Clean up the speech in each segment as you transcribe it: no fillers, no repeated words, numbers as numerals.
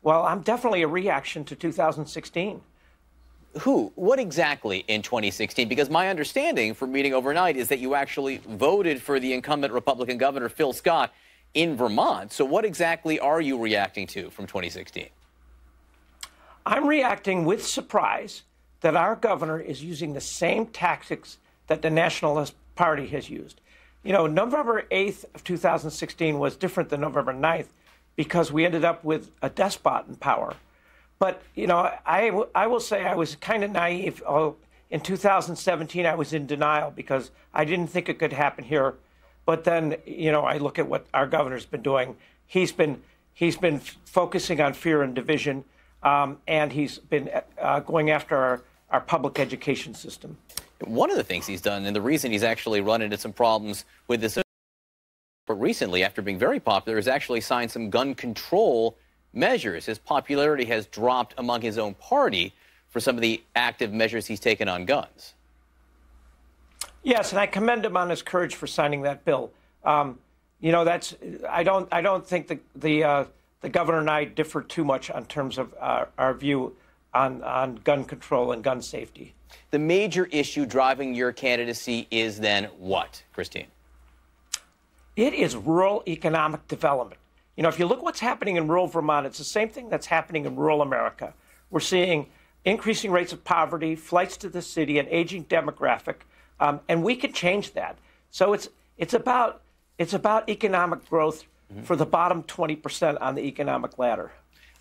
Well, I'm definitely a reaction to 2016. Who? What exactly in 2016? Because my understanding from reading overnight is that you actually voted for the incumbent Republican governor, Phil Scott, in Vermont. So what exactly are you reacting to from 2016? I'm reacting with surprise that our governor is using the same tactics that the Nationalist Party has used. You know, November 8th of 2016 was different than November 9th because we ended up with a despot in power. But, you know, I will say I was kind of naive. In 2017, I was in denial because I didn't think it could happen here. But then, you know, I look at what our governor's been doing. He's been focusing on fear and division, and he's been going after our public education system. One of the things he's done, and the reason he's actually run into some problems with this, but recently, after being very popular, has actually signed some gun control measures. His popularity has dropped among his own party for some of the active measures he's taken on guns. Yes, and I commend him on his courage for signing that bill. You know, I don't think the governor and I differ too much in terms of our view on gun control and gun safety. The major issue driving your candidacy is then what, Christine? It is rural economic development. You know, if you look what's happening in rural Vermont, it's the same thing that's happening in rural America. We're seeing increasing rates of poverty, flights to the city, an aging demographic, and we can change that. So it's about economic growth for the bottom 20% on the economic ladder.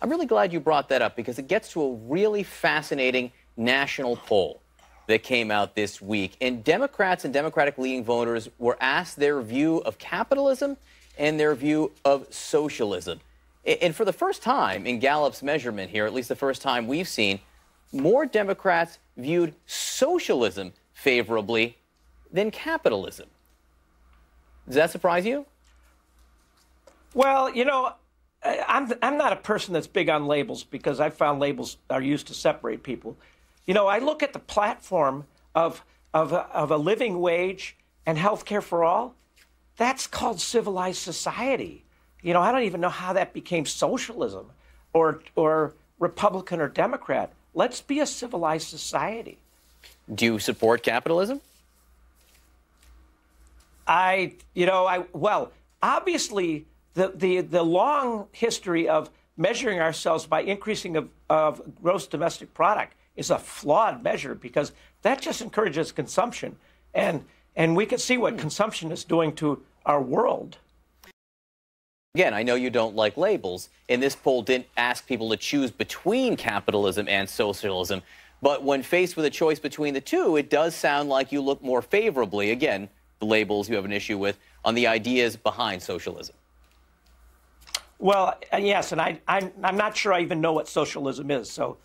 I'm really glad you brought that up because it gets to a really fascinating national poll that came out this week. And Democrats and Democratic-leaning voters were asked their view of capitalism and their view of socialism. And for the first time in Gallup's measurement here, at least the first time we've seen, more Democrats viewed socialism favorably than capitalism. Does that surprise you? Well, you know, I'm not a person that's big on labels because I found labels are used to separate people. You know, I look at the platform of a living wage and health care for all. That's called civilized society. You know, I don't even know how that became socialism or Republican or Democrat. Let's be a civilized society. Do you support capitalism? Well, obviously, the long history of measuring ourselves by increasing of gross domestic product is a flawed measure because that just encourages consumption. And we can see what consumption is doing to our world. Again, I know you don't like labels, and this poll didn't ask people to choose between capitalism and socialism. But when faced with a choice between the two, it does sound like you look more favorably, again, the labels you have an issue with, on the ideas behind socialism. Well, yes, and I'm not sure I even know what socialism is. So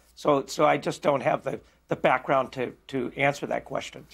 I just don't have the background to answer that question.